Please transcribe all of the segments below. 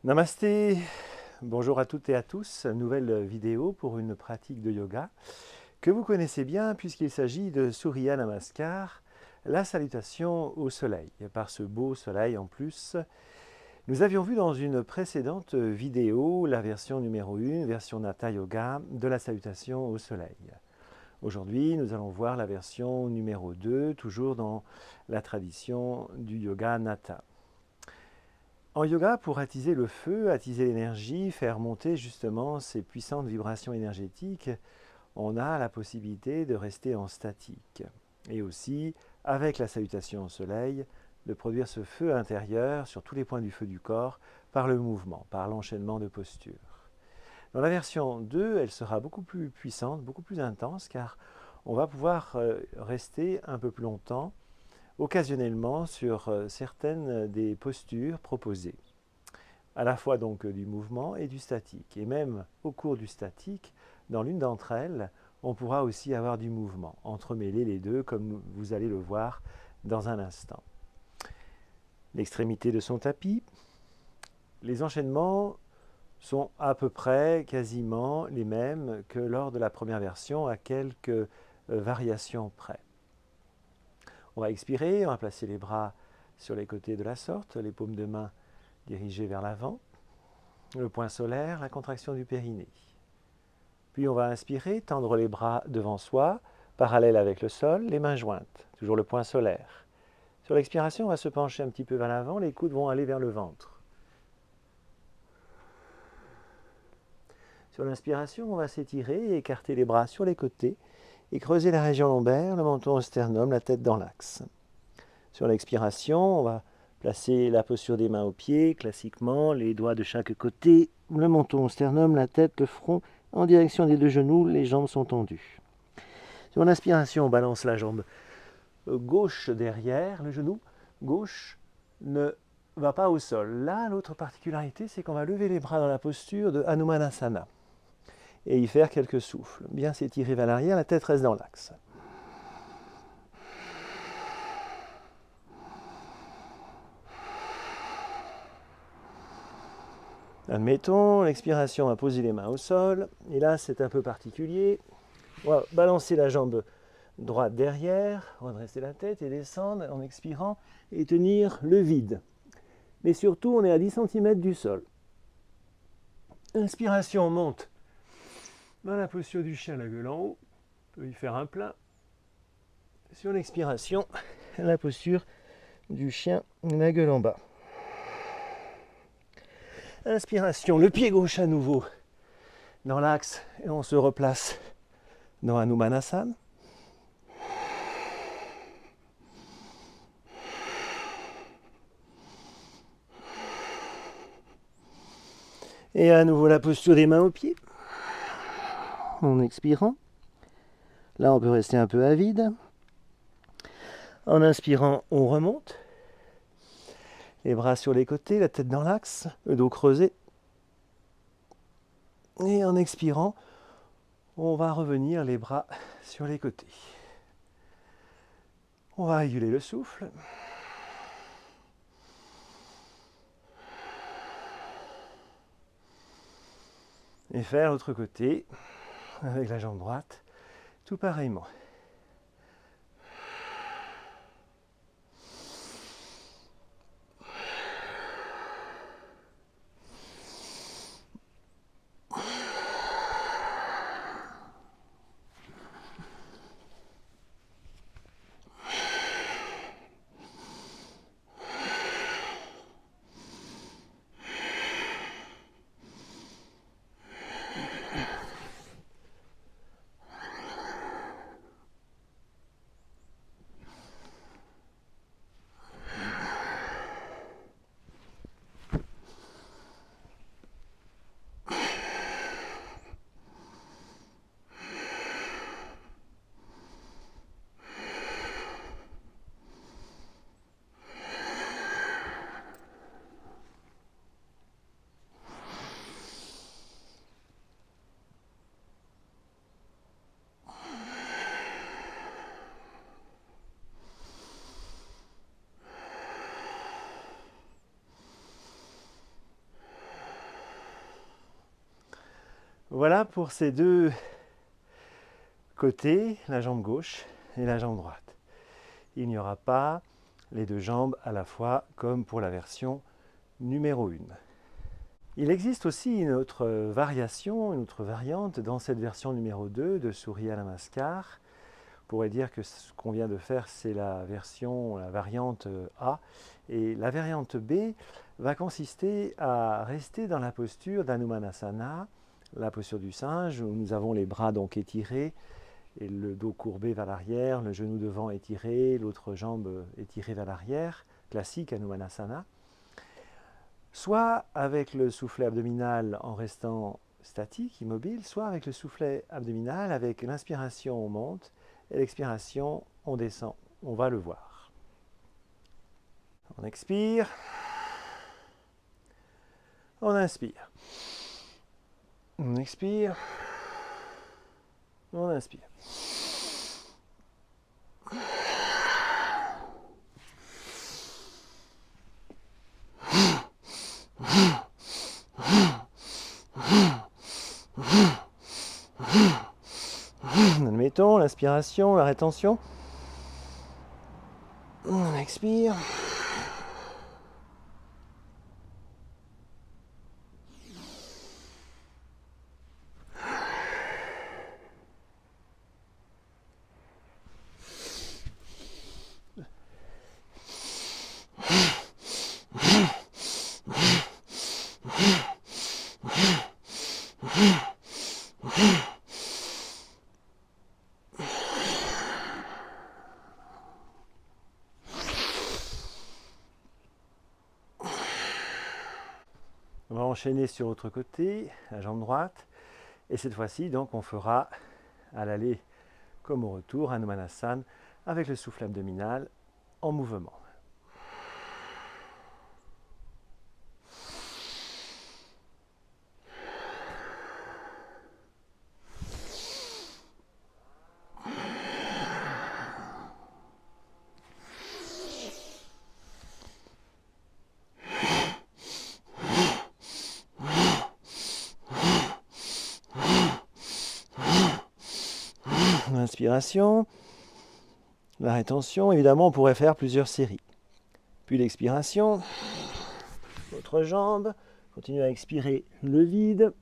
Namasté, bonjour à toutes et à tous, nouvelle vidéo pour une pratique de yoga que vous connaissez bien puisqu'il s'agit de Surya Namaskar, la salutation au soleil. Par ce beau soleil en plus, nous avions vu dans une précédente vidéo la version numéro 1, version Nata Yoga, de la salutation au soleil. Aujourd'hui, nous allons voir la version numéro 2, toujours dans la tradition du yoga Nata. En yoga, pour attiser le feu, attiser l'énergie, faire monter justement ces puissantes vibrations énergétiques, on a la possibilité de rester en statique. Et aussi, avec la salutation au soleil, de produire ce feu intérieur sur tous les points du feu du corps par le mouvement, par l'enchaînement de postures. Dans la version 2, elle sera beaucoup plus puissante, beaucoup plus intense, car on va pouvoir rester un peu plus longtemps occasionnellement sur certaines des postures proposées, à la fois donc du mouvement et du statique. Et même au cours du statique, dans l'une d'entre elles, on pourra aussi avoir du mouvement, entremêler les deux comme vous allez le voir dans un instant. L'extrémité de son tapis, les enchaînements sont à peu près quasiment les mêmes que lors de la première version, à quelques variations près. On va expirer, on va placer les bras sur les côtés de la sorte, les paumes de main dirigées vers l'avant, le point solaire, la contraction du périnée. Puis on va inspirer, tendre les bras devant soi, parallèles avec le sol, les mains jointes, toujours le point solaire. Sur l'expiration, on va se pencher un petit peu vers l'avant, les coudes vont aller vers le ventre. Sur l'inspiration, on va s'étirer et écarter les bras sur les côtés et creuser la région lombaire, le menton au sternum, la tête dans l'axe. Sur l'expiration, on va placer la posture des mains aux pieds, classiquement, les doigts de chaque côté, le menton au sternum, la tête, le front, en direction des deux genoux, les jambes sont tendues. Sur l'inspiration, on balance la jambe gauche derrière, le genou gauche ne va pas au sol. Là, l'autre particularité, c'est qu'on va lever les bras dans la posture de Hanumanasana et y faire quelques souffles. Bien s'étirer vers l'arrière, la tête reste dans l'axe. Admettons, l'expiration, on va poser les mains au sol, et là c'est un peu particulier. On va balancer la jambe droite derrière, redresser la tête et descendre en expirant et tenir le vide. Mais surtout, on est à 10 cm du sol. Inspiration, on monte dans la posture du chien, la gueule en haut, on peut y faire un plein. Sur l'expiration, la posture du chien, la gueule en bas. Inspiration, le pied gauche à nouveau dans l'axe et on se replace dans Hanumanasana. Et à nouveau la posture des mains aux pieds. En expirant. Là, on peut rester un peu à vide. En inspirant, on remonte. Les bras sur les côtés, la tête dans l'axe, le dos creusé. Et en expirant, on va revenir les bras sur les côtés. On va réguler le souffle. Et faire l'autre côté, avec la jambe droite, tout pareillement. Voilà pour ces deux côtés, la jambe gauche et la jambe droite. Il n'y aura pas les deux jambes à la fois comme pour la version numéro 1. Il existe aussi une autre variation, une autre variante dans cette version numéro 2 de Surya Namaskar. On pourrait dire que ce qu'on vient de faire, c'est la variante A. Et la variante B va consister à rester dans la posture d'Hanumanasana, la posture du singe, où nous avons les bras donc étirés et le dos courbé vers l'arrière, le genou devant étiré, l'autre jambe étirée vers l'arrière, classique Hanumanasana. Soit avec le soufflet abdominal en restant statique, immobile, soit avec le soufflet abdominal, avec l'inspiration on monte et l'expiration on descend. On va le voir. On expire. On inspire. On expire. On inspire. Admettons l'inspiration, la rétention. On expire. On va enchaîner sur l'autre côté, la jambe droite. Et cette fois-ci, donc, on fera à l'aller comme au retour, Hanumanasana, avec le souffle abdominal en mouvement. L'inspiration, la rétention, évidemment on pourrait faire plusieurs séries. Puis l'expiration, l'autre jambe, continue à expirer le vide.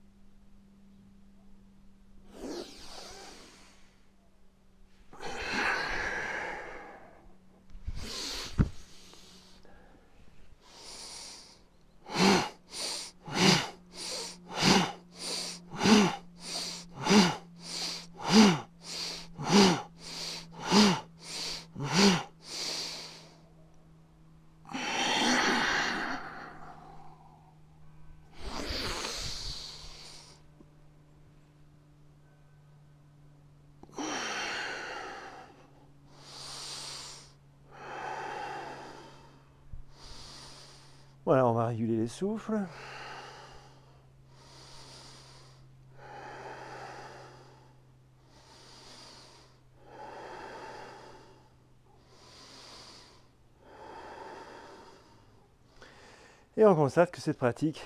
Voilà, on va réguler les souffles. Et on constate que cette pratique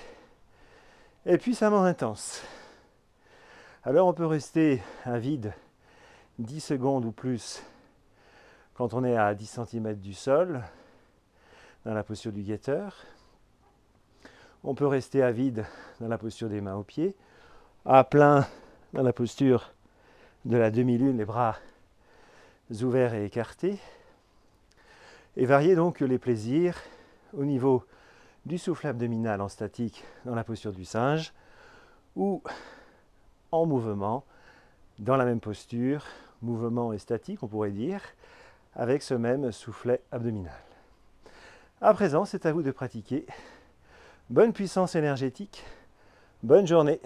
est puissamment intense. Alors on peut rester à vide 10 secondes ou plus quand on est à 10 cm du sol, dans la posture du guetteur. On peut rester à vide dans la posture des mains aux pieds, à plein dans la posture de la demi-lune, les bras ouverts et écartés, et varier donc les plaisirs au niveau du souffle abdominal en statique dans la posture du singe, ou en mouvement dans la même posture, mouvement et statique on pourrait dire, avec ce même soufflet abdominal. À présent, c'est à vous de pratiquer. Bonne puissance énergétique, bonne journée.